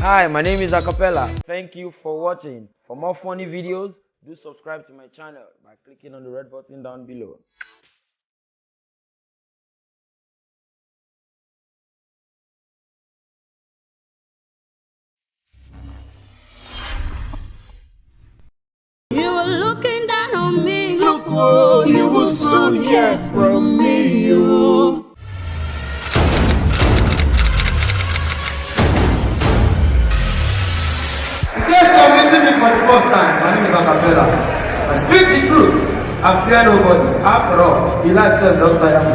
Hi, my name is Acapella. Thank you for watching. For more funny videos, do subscribe to my channel by clicking on the red button down below. You were looking down on me. Look, oh, you will soon hear from me. Oh. In case you're meeting me for the first time, my name is Acapella. I speak the truth. I fear nobody. After all, the life self don't tire me.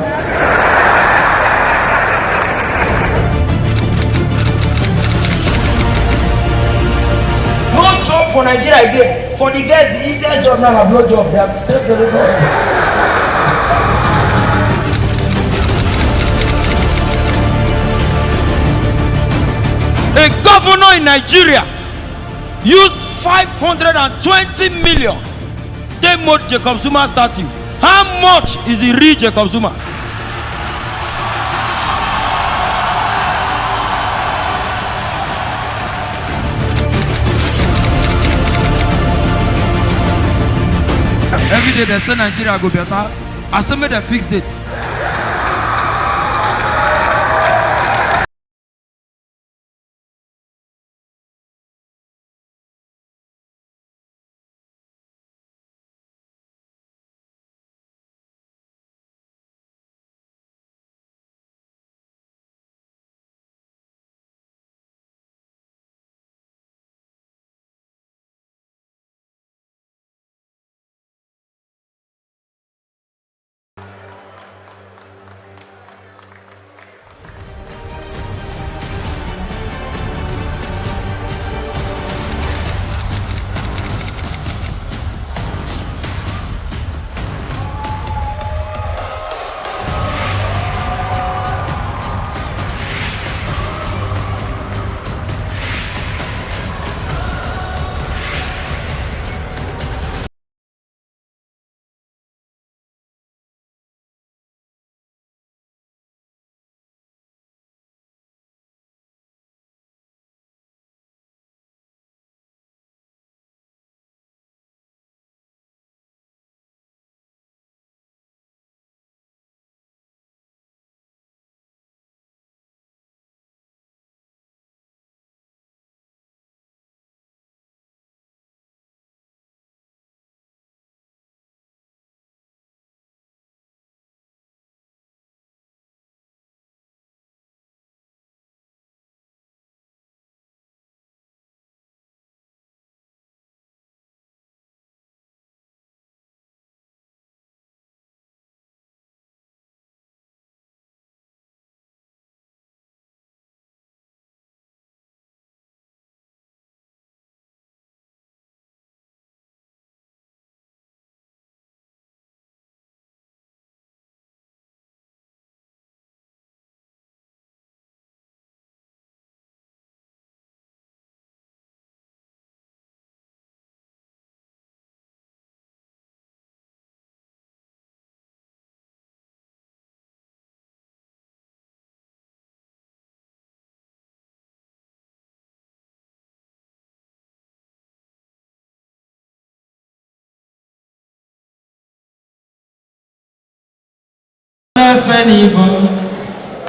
No job for Nigeria again. For the guys, the easiest job now have no job. They have straight to the government. A governor in Nigeria used 520 million. They made Jacob Zuma statue. How much is the real Jacob Zuma? Every day they say Nigeria go better. I say make them fix it.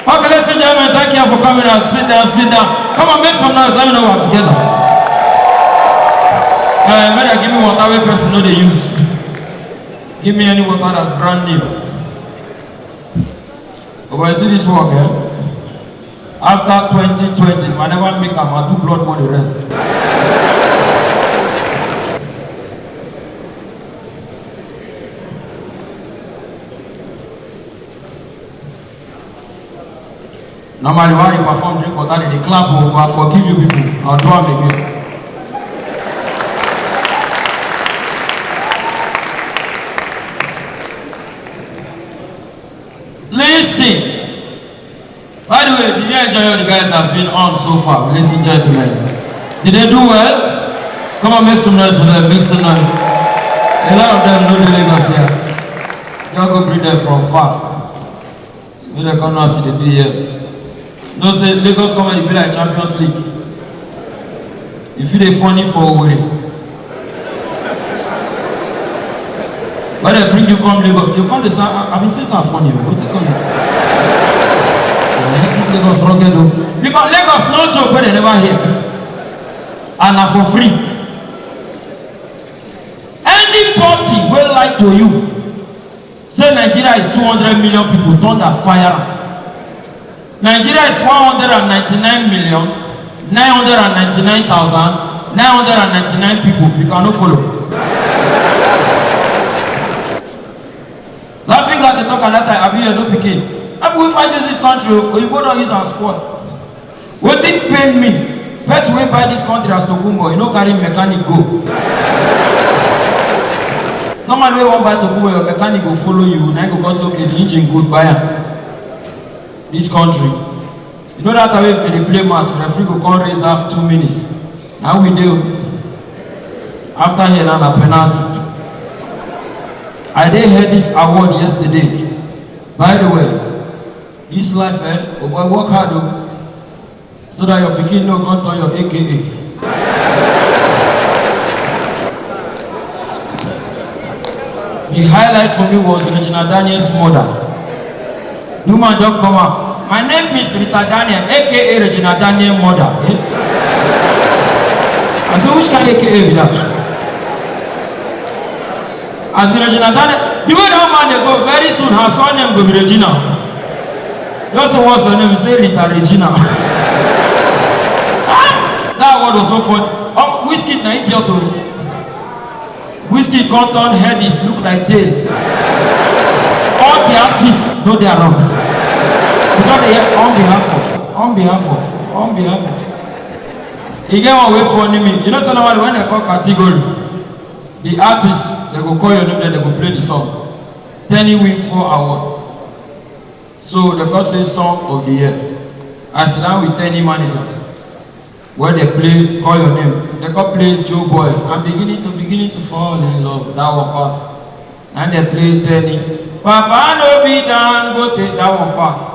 Okay, ladies and gentlemen, thank you for coming out. Sit down, sit down. Come on, make some noise. Let me know we're together. Better give me water every person know they use. Give me any water that's brand new. Okay, see this work here? After 2020, if I never make them, I'll do blood more the rest. Normally, while you perform drink water, they clap, but I forgive you people. I'll do them again. Listen. By the way, did you enjoy what the guys has been on so far? Ladies and gentlemen. Did they do well? Come on, make some noise for them. Make some noise. A lot of them know the Lagos here. Y'all go bring them from far. Maybe they come now see the be here. No say Lagos comedy be like Champions League. If you dey funny for Owerri, when they bring you come Lagos, you come dey say, I mean things are funny. What's it coming? This Lagos rugged though. Because Lagos no joke when they never hear. And na for free. Anybody will lie to you. Say Nigeria is 200 million people, thunder fire. Nigeria is 199,999,999 people. You cannot follow. Laughing as they talk at that time, I be no picking. I be we fight this country, or you go down use our sport. What it pain me? First way buy this country as Tokumbo, you know carry mechanic go. Normally when one buy Tokumbo, your mechanic will follow you. Now you go say, okay, the engine good, buy it. This country. You know that way if they play match, referee go come raise half 2 minutes. Now we do. After here now a penalty. I did hear this award yesterday. By the way, this life, oh boy, work hard though. So that your pikin no come turn your AKA. The highlight for me was Regina Daniel's mother. Newman just come out. My name is Rita Daniel, AKA Regina Daniel's mother. Eh? I said, which kind of AKA be that? As Regina Daniel, the way that man they go, very soon her son name will be Regina. Just what's her name? Say Rita Regina. That word was so fun. Whiskey na idiot. Whiskey content head is look like tail. All the artists know they are wrong. Because they have on behalf of. You get one way for me. You know somebody when they call category, the artists they go call your name, then they go play the song. Tenny win 4 award. So they go say song of the year. I sit down with Tenny manager. When they play, call your name. They go play Joe Boy. I'm beginning to fall in love. That one pass. And they play Tenny. Papa no be down, go take that one pass.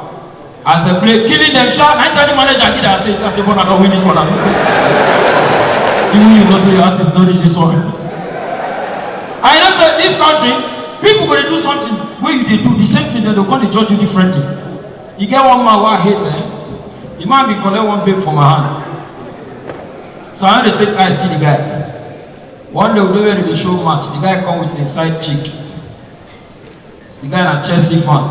As they play, killing them shot. I tell the manager, get that say, I say, but I don't win this one. Even you know, so your artist don't reach this one. I know say this country, people gonna do something where you they do the same thing, then they come to judge you differently. You get one man who I hate, the man be collect one bag from my hand. So I had to take I see the guy. One day we were in the show match. The guy come with a side chick. The guy a Chelsea fan.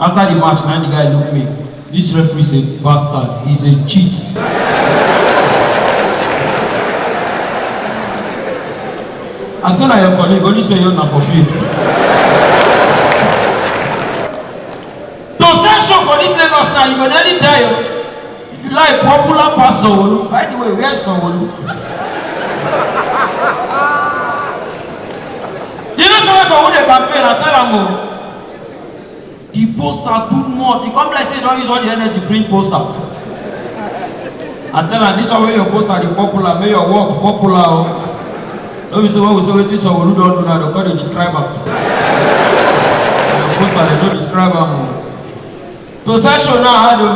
After the match, now the guy look me. This referee is a bastard. He's a cheat. I said na your colleague only say you're not for field. To sell show for this Lagos now, you go nearly die. If you like popular pass Sanwo-Olu, by the way, where's Sanwo-Olu? You know Sanwo-Olu they campaign, I tell them the poster too much. You come like say don't use all the energy to print poster. I tell them this is where your poster the popular, make your work popular. Don't be say when we say wetin Sanwo-Olu don't do now, they call the describer. Your poster they don't describe them. To say show now how do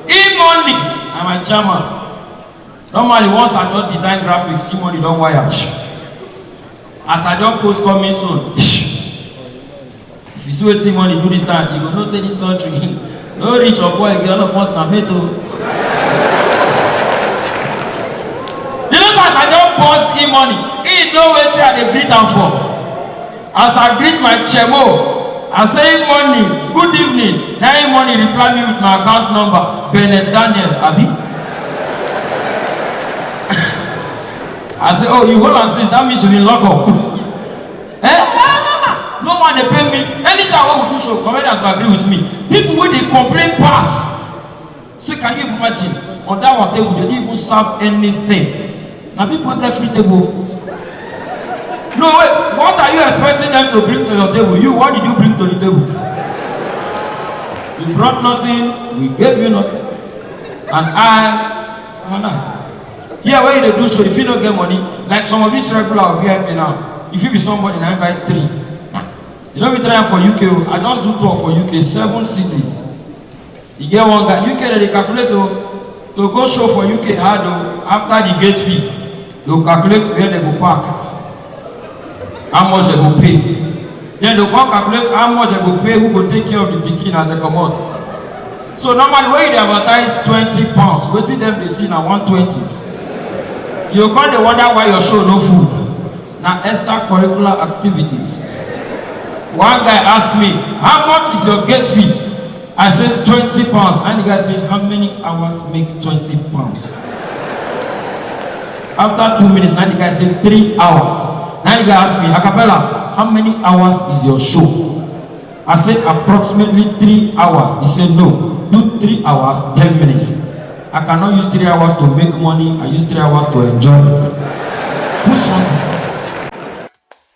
E-money, I'm a chairman. Normally, once I don't design graphics, E-money don't wire. As I don't post coming soon. If you see what E-money do this time, you will not say this country. No rich or poor, get all of us now. You know, as I don't post E-money, he know what they greet am for. As I greet my chemo, I say money, good evening. Now money reply me with my account number, Bennett Daniel, Abi. I say, oh, you hold on, since that means you been locked up. No one they pay me. Anytime I will do show, comedians will agree with me. People when they complain pass. Say, can you imagine? On that one table, they didn't even serve anything. Now people get free table. No, wait, what are you expecting them to bring to your table? You, what did you bring to the table? You brought nothing, we gave you nothing. And yeah, when you do show, if you don't get money, like some of these regular VIP now, if you be somebody and I buy 3, you don't be trying for UK. I just do tour for UK, 7 cities. You get one guy, UK they calculate to to go show for UK hard o. After the gate fee, they go calculate where they go park, how much they go pay. Then they come calculate how much they go pay, who go take care of the pikin as they come out. So normally when you advertise £20, wetin dem dey see na 120. You come dey wonder why your show no full. Na extracurricular activities. One guy ask me, how much is your gate fee? I said £20. And the guy said, how many hours make £20? After 2 minutes, now the guy said 3 hours. Now the guy asked me, Acapella, how many hours is your show? I said approximately 3 hours. He said no, do 3 hours 10 minutes. I cannot use 3 hours to make money. I use 3 hours to enjoy it. Do something.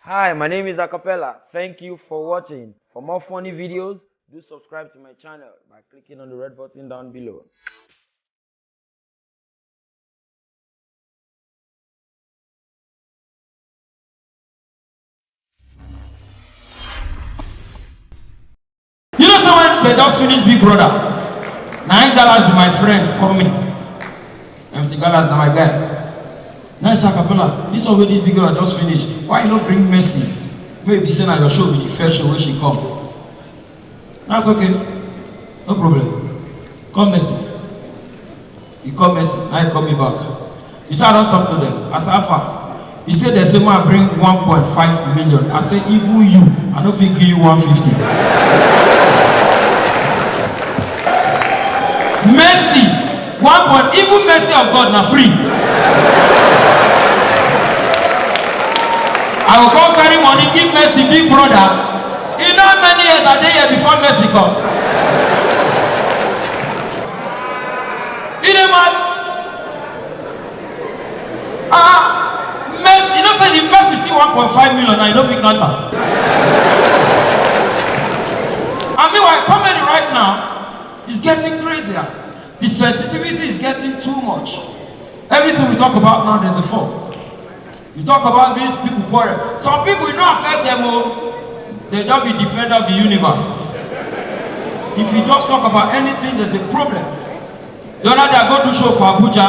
Hi, my name is Acapella. Thank you for watching. For more funny videos, do subscribe to my channel by clicking on the red button down below. You know someone they just finished Big Brother. Now Gallas is my friend coming. MC Gallas now my guy. Now it's Acapella. This one with this Big Brother just finished. Why you not bring Mercy? Maybe saying that your show will be the first show where she come. That's okay. No problem. Come Mercy. You come Mercy. Now you call me back. He said I don't talk to them. I said Alpha. He said there's someone bring 1.5 million. I said even you, I don't think give you 150. Mercy, even mercy of God now free. I will go carry money, give Mercy Big Brother. You know how many years are there before Mercy come? You know what? Mercy, you know say the Mercy see 1.5 million and you know if you can't. I mean, why comedy right now is getting crazier. The sensitivity is getting too much. Everything we talk about now, there's a fault. You talk about these people quarrel. Some people, you don't affect them all. They just be defender of the universe. If you just talk about anything, there's a problem. The other day I go to show for Abuja,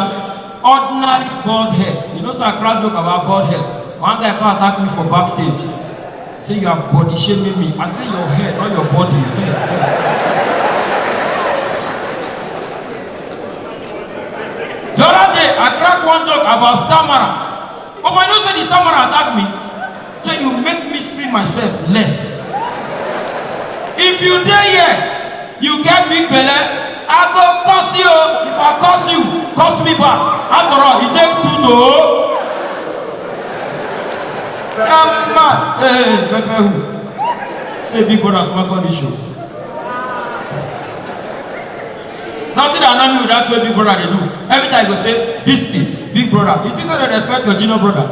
ordinary bald head. You know, so I crowd joke about bald head. One guy come attack me for backstage. Say you are body shaming me. I say your head, not your body. The other day, I cracked one joke about stammerer. But when you say the stammerer attack me, say you make me see myself less. If you dare here, you get big belly, I go curse you. If I curse you, curse me back. After all, it takes two to. I'm mad. Hey, who? Say Big Brother sponsor this show. Nothing that know me, that's what Big Brother they do. Every time I go say, this is Big Brother. It is not respect your junior brother.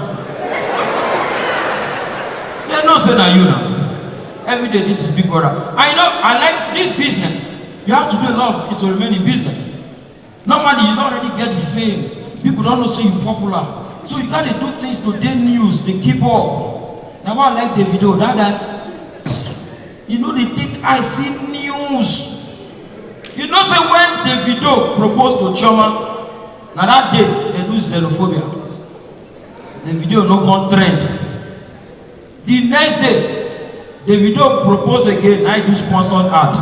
They know say that you know. Every day this is Big Brother. I know I like this business. You have to do a lot of things to remain in business. Normally you don't already get the fame. People don't know say you're popular. So you gotta do things to their news, they keep up. Now I like the video, that guy. You know they take I see news. You know, say when the video proposed to Chioma, now that day they do xenophobia. The video no con trend. The next day, the video proposed again. I do sponsored ad.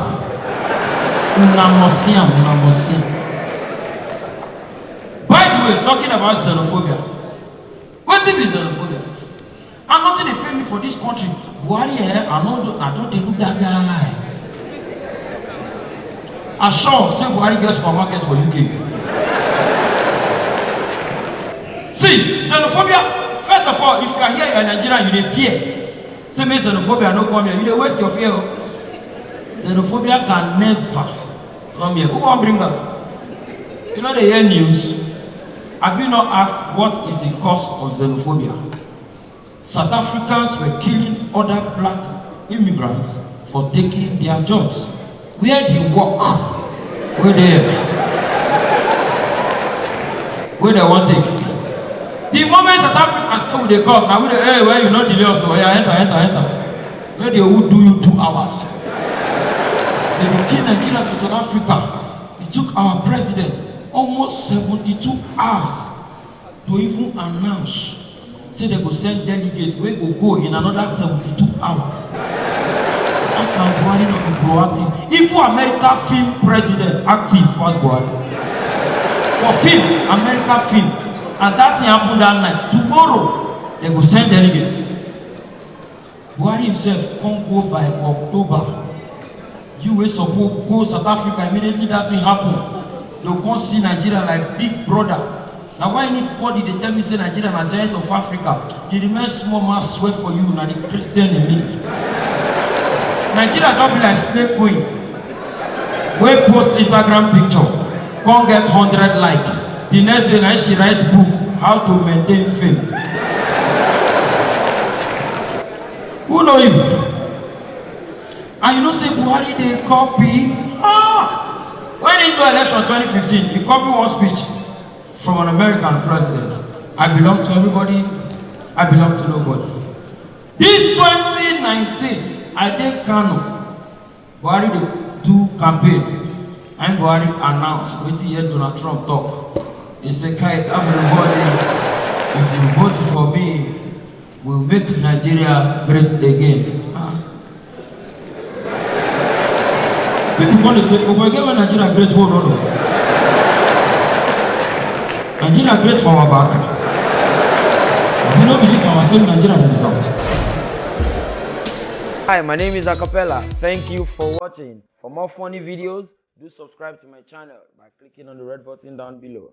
By the way, talking about xenophobia, what thing is xenophobia? I'm not saying they pay me for this country. Buhari, I thought they look that guy. I sure say Buhari gets supermarkets for UK. See, xenophobia, first of all, if you are here in Nigeria, you dey fear. Say me xenophobia no come here, you dey waste your fear. Xenophobia can never come here. Who won't bring up? You know the hear news. Have you not asked what is the cause of xenophobia? South Africans were killing other black immigrants for taking their jobs. Where they work, where they want to take. The moment South Africa say they come, now we hey, where you not delay us, yeah, enter. Where they would do you 2 hours. They be killing Nigerians in South Africa. He took our president. almost 72 hours to even announce. Say they go send delegates, we go in another 72 hours. How can Buhari not be proactive? If for America film president active, what's Buhari? For film, America film, as that thing happened that night, tomorrow they go send delegates. Buhari himself can't go by October. You were supposed to go South Africa immediately that thing happened. They can't see Nigeria like big brother. Now why anybody they tell me say Nigeria na giant of Africa? It remains small man swear for you na the Christian in me. Nigeria don't be like slave queen. We post Instagram picture, can't get 100 likes. The next day now she writes book how to maintain fame. Who know him? And you know say Buhari they copy. When he do election 2015, he copy one speech from an American president. I belong to everybody, I belong to nobody. This 2019, I did Kano. Buhari they do campaign. And Buhari announced, waiting here Donald Trump talk. He said, "Kai, everybody, if you vote for me, we'll make Nigeria great again." People want to say, "Oh, we're giving Nigeria great." Oh, no. Nigeria great for our back. We don't believe our same Nigeria in the top. Hi, my name is Acapella. Thank you for watching. For more funny videos, do subscribe to my channel by clicking on the red button down below.